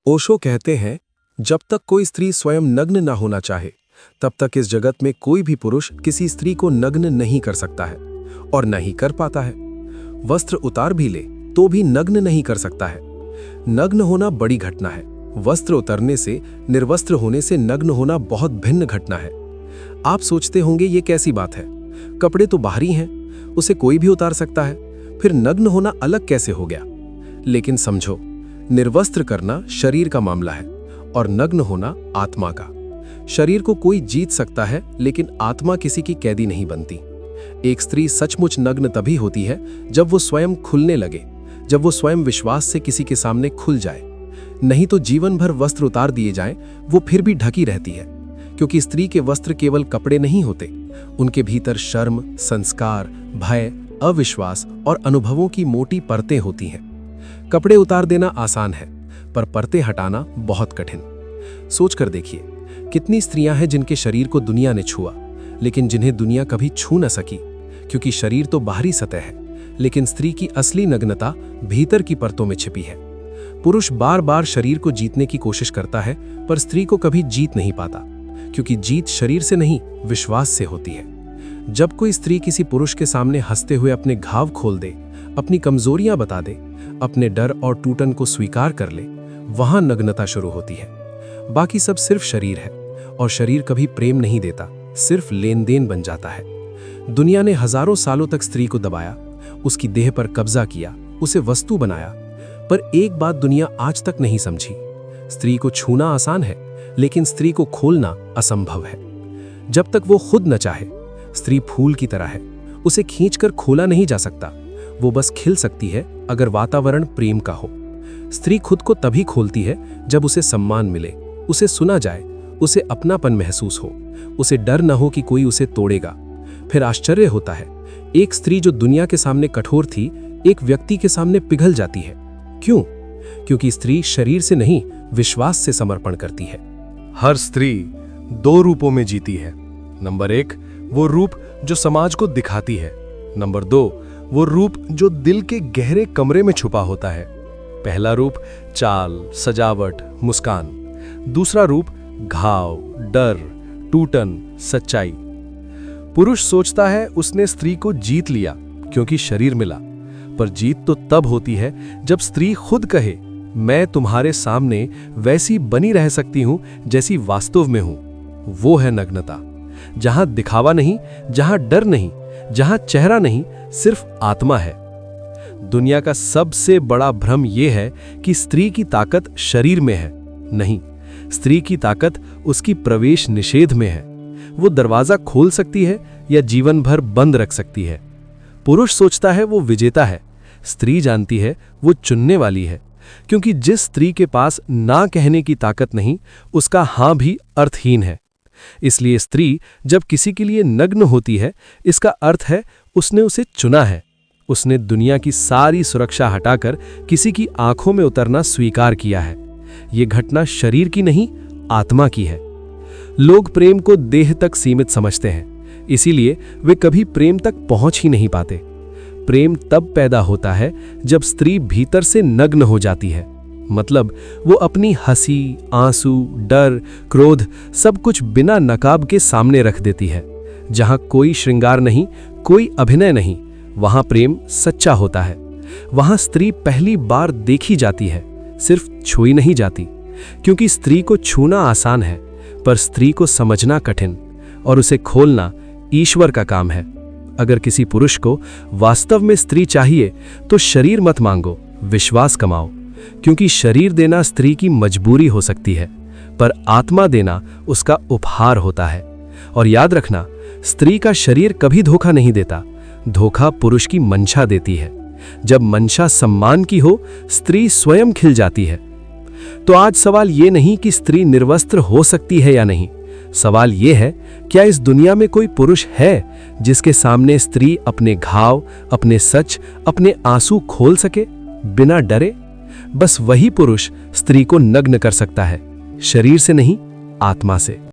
ओशो कहते हैं, जब तक कोई स्त्री स्वयं नग्न ना होना चाहे, तब तक इस जगत में कोई भी पुरुष किसी स्त्री को नग्न नहीं कर सकता है और न ही कर पाता है। वस्त्र उतार भी ले तो भी नग्न नहीं कर सकता है। नग्न होना बड़ी घटना है। वस्त्र उतरने से, निर्वस्त्र होने से नग्न होना बहुत भिन्न घटना है। आप सोचते होंगे ये कैसी बात है, कपड़े तो बाहरी हैं, उसे कोई भी उतार सकता है, फिर नग्न होना अलग कैसे हो गया? लेकिन समझो, निर्वस्त्र करना शरीर का मामला है और नग्न होना आत्मा का। शरीर को कोई जीत सकता है, लेकिन आत्मा किसी की कैदी नहीं बनती। एक स्त्री सचमुच नग्न तभी होती है जब वो स्वयं खुलने लगे, जब वो स्वयं विश्वास से किसी के सामने खुल जाए। नहीं तो जीवन भर वस्त्र उतार दिए जाएं, वो फिर भी ढकी रहती है, क्योंकि स्त्री के वस्त्र केवल कपड़े नहीं होते, उनके भीतर शर्म, संस्कार, भय, अविश्वास और अनुभवों की मोटी परतें होती हैं। कपड़े उतार देना आसान है, पर परतें हटाना बहुत कठिन। सोचकर देखिए, कितनी स्त्रियां हैं जिनके शरीर को दुनिया ने छुआ, लेकिन जिन्हें दुनिया कभी छू न सकी, क्योंकि शरीर तो बाहरी सतह है, लेकिन स्त्री की असली नग्नता भीतर की परतों में छिपी है। पुरुष बार बार शरीर को जीतने की कोशिश करता है, पर स्त्री को कभी जीत नहीं पाता, क्योंकि जीत शरीर से नहीं, विश्वास से होती है। जब कोई स्त्री किसी पुरुष के सामने हंसते हुए अपने घाव खोल दे, अपनी कमजोरियां बता दे, अपने डर और टूटन को स्वीकार कर ले, वहां नग्नता शुरू होती है। बाकी सब सिर्फ शरीर है, और शरीर कभी प्रेम नहीं देता, सिर्फ लेन देन बन जाता है। दुनिया ने हजारों सालों तक स्त्री को दबाया, उसकी देह पर कब्जा किया, उसे वस्तु बनाया, पर एक बात दुनिया आज तक नहीं समझी, स्त्री को छूना आसान है, लेकिन स्त्री को खोलना असंभव है। जब तक वो खुद न चाहे, स्त्री फूल की तरह है, उसे खींचकर खोला नहीं जा सकता। वो बस खिल सकती है अगर वातावरण प्रेम का हो। स्त्री खुद को तभी खोलती है जब उसे सम्मान मिले, उसे सुना जाए, उसे अपनापन महसूस हो, उसे डर न हो कि कोई उसे तोड़ेगा। फिर आश्चर्य होता है, एक स्त्री जो दुनिया के सामने कठोर थी, एक व्यक्ति के सामने पिघल जाती है। क्यों? क्योंकि स्त्री शरीर से नहीं, विश्वास से समर्पण करती है। हर स्त्री दो रूपों में जीती है। नंबर 1, वो रूप जो समाज को दिखाती है। नंबर 2, वो रूप जो दिल के गहरे कमरे में छुपा होता है। पहला रूप चाल, सजावट, मुस्कान। दूसरा रूप घाव, डर, टूटन, सच्चाई। पुरुष सोचता है उसने स्त्री को जीत लिया क्योंकि शरीर मिला, पर जीत तो तब होती है जब स्त्री खुद कहे, मैं तुम्हारे सामने वैसी बनी रह सकती हूं जैसी वास्तव में हूं। वो है नग्नता, जहां दिखावा नहीं, जहां डर नहीं, जहां चेहरा नहीं, सिर्फ आत्मा है। दुनिया का सबसे बड़ा भ्रम यह है कि स्त्री की ताकत शरीर में है। नहीं, स्त्री की ताकत उसकी प्रवेश निषेध में है। वो दरवाजा खोल सकती है या जीवन भर बंद रख सकती है। पुरुष सोचता है वो विजेता है, स्त्री जानती है वो चुनने वाली है, क्योंकि जिस स्त्री के पास ना कहने की ताकत नहीं, उसका हां भी अर्थहीन है। इसलिए स्त्री जब किसी के लिए नग्न होती है, इसका अर्थ है उसने उसे चुना है। उसने दुनिया की सारी सुरक्षा हटाकर किसी की आंखों में उतरना स्वीकार किया है। यह घटना शरीर की नहीं, आत्मा की है। लोग प्रेम को देह तक सीमित समझते हैं, इसीलिए वे कभी प्रेम तक पहुंच ही नहीं पाते। प्रेम तब पैदा होता है जब स्त्री भीतर से नग्न हो जाती है, मतलब वो अपनी हंसी, आंसू, डर, क्रोध सब कुछ बिना नकाब के सामने रख देती है। जहां कोई श्रृंगार नहीं, कोई अभिनय नहीं, वहां प्रेम सच्चा होता है। वहां स्त्री पहली बार देखी जाती है, सिर्फ छुई नहीं जाती, क्योंकि स्त्री को छूना आसान है, पर स्त्री को समझना कठिन, और उसे खोलना ईश्वर का काम है। अगर किसी पुरुष को वास्तव में स्त्री चाहिए तो शरीर मत मांगो, विश्वास कमाओ, क्योंकि शरीर देना स्त्री की मजबूरी हो सकती है, पर आत्मा देना उसका उपहार होता है। और याद रखना, स्त्री का शरीर कभी धोखा नहीं देता, धोखा पुरुष की मंशा देती है। जब मंशा सम्मान की हो, स्त्री स्वयं खिल जाती है। तो आज सवाल ये नहीं कि स्त्री निर्वस्त्र हो सकती है या नहीं, सवाल यह है, क्या इस दुनिया में कोई पुरुष है जिसके सामने स्त्री अपने घाव, अपने सच, अपने आंसू खोल सके बिना डरे? बस वही पुरुष स्त्री को नग्न कर सकता है, शरीर से नहीं, आत्मा से।